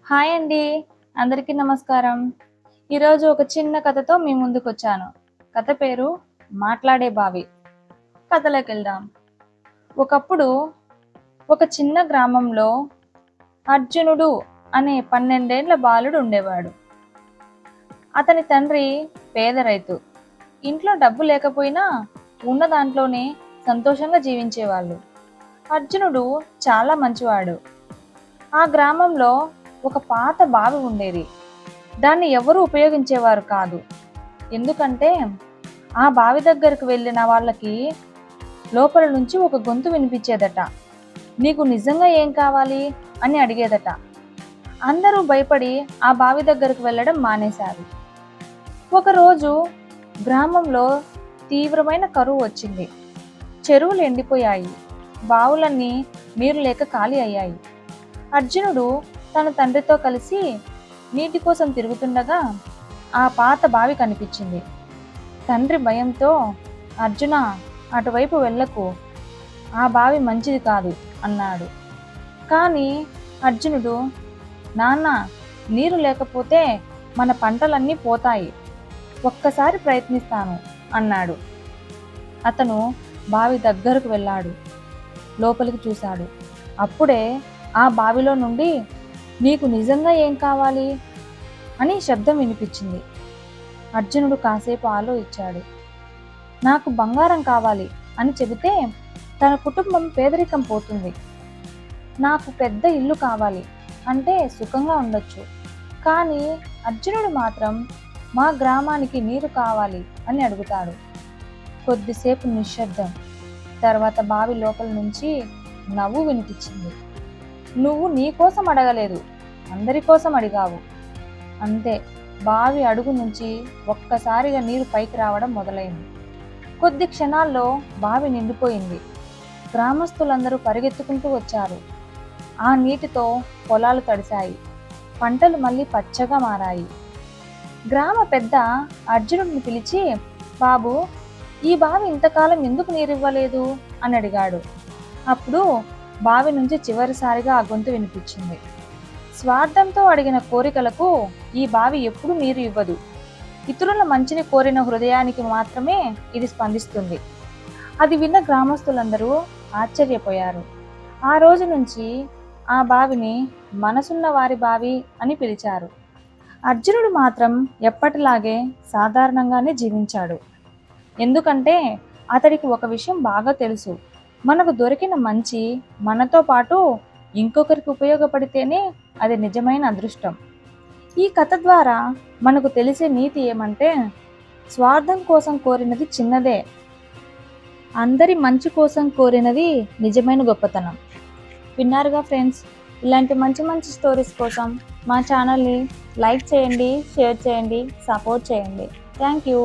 Hi అండి. అందరికీ నమస్కారం. ఈరోజు ఒక చిన్న కథతో మీ ముందుకొచ్చాను. కథ పేరు మాట్లాడే బావి. కథలోకెళ్దాం. ఒకప్పుడు ఒక చిన్న గ్రామంలో అర్జునుడు అనే 12 ఏళ్ల బాలుడు ఉండేవాడు. అతని తండ్రి పేద రైతు. ఇంట్లో డబ్బు లేకపోయినా ఉన్న దాంట్లోనే సంతోషంగా జీవించేవాళ్ళు. అర్జునుడు చాలా మంచివాడు. ఆ గ్రామంలో ఒక పాత బావి ఉండేది. దాన్ని ఎవరూ ఉపయోగించేవారు కాదు. ఎందుకంటే ఆ బావి దగ్గరకు వెళ్ళిన వాళ్ళకి లోపల నుంచి ఒక గొంతు వినిపించేదట. నీకు నిజంగా ఏం కావాలి అని అడిగేదట. అందరూ భయపడి ఆ బావి దగ్గరకు వెళ్ళడం మానేశారు. ఒకరోజు గ్రామంలో తీవ్రమైన కరువు వచ్చింది. చెరువులు ఎండిపోయాయి. బావులన్నీ నీరు లేక ఖాళీ అయ్యాయి. అర్జునుడు తన తండ్రితో కలిసి నీటి కోసం తిరుగుతుండగా ఆ పాత బావి కనిపించింది. తండ్రి భయంతో, అర్జున, అటువైపు వెళ్ళకు, ఆ బావి మంచిది కాదు అన్నాడు. కానీ అర్జునుడు, నాన్న, నీరు లేకపోతే మన పంటలన్నీ పోతాయి, ఒక్కసారి ప్రయత్నిస్తాను అన్నాడు. అతను బావి దగ్గరకు వెళ్ళాడు. లోపలికి చూశాడు. అప్పుడే ఆ బావిలో నుండి నీకు నిజంగా ఏం కావాలి అని శబ్దం వినిపించింది. అర్జునుడు కాసేపు ఆలోచించాడు. నాకు బంగారం కావాలి అని చెబితే తన కుటుంబం పేదరికం పోతుంది. నాకు పెద్ద ఇల్లు కావాలి అంటే సుఖంగా ఉండొచ్చు. కానీ అర్జునుడు మాత్రం మా గ్రామానికి నీరు కావాలి అని అడుగుతాడు. కొద్దిసేపు నిశ్శబ్దం. తర్వాత బావి లోపల నుంచి నవ్వు వినిపించింది. నువ్వు నీ కోసం అడగలేదు, అందరి కోసం అడిగావు. అంతే, బావి అడుగు నుంచి ఒక్కసారిగా నీరు పైకి రావడం మొదలైంది. కొద్ది క్షణాల్లో బావి నిండిపోయింది. గ్రామస్తులందరూ పరిగెత్తుకుంటూ వచ్చారు. ఆ నీటితో పొలాలు తడిశాయి. పంటలు మళ్ళీ పచ్చగా మారాయి. గ్రామ పెద్ద అర్జునుడిని పిలిచి, బాబు, ఈ బావి ఇంతకాలం ఎందుకు నీరివ్వలేదు అని అడిగాడు. అప్పుడు బావి నుంచి చివరిసారిగా ఆ గొంతు వినిపించింది. స్వార్థంతో అడిగిన కోరికలకు ఈ బావి ఎప్పుడూ నీరు ఇవ్వదు. ఇతరుల మంచిని కోరిన హృదయానికి మాత్రమే ఇది స్పందిస్తుంది. అది విన్న గ్రామస్తులందరూ ఆశ్చర్యపోయారు. ఆ రోజు నుంచి ఆ బావిని మనసున్న వారి బావి అని పిలిచారు. అర్జునుడు మాత్రం ఎప్పటిలాగే సాధారణంగానే జీవించాడు. ఎందుకంటే అతడికి ఒక విషయం బాగా తెలుసు. మనకు దొరికిన మంచి మనతో పాటు ఇంకొకరికి ఉపయోగపడితేనే అది నిజమైన అదృష్టం. ఈ కథ ద్వారా మనకు తెలిసే నీతి ఏమంటే, స్వార్థం కోసం కోరినది చిన్నదే, అందరి మంచి కోసం కోరినది నిజమైన గొప్పతనం. విన్నారుగా ఫ్రెండ్స్, ఇలాంటి మంచి మంచి స్టోరీస్ కోసం మా ఛానల్ని లైక్ చేయండి, షేర్ చేయండి, సపోర్ట్ చేయండి. Thank you.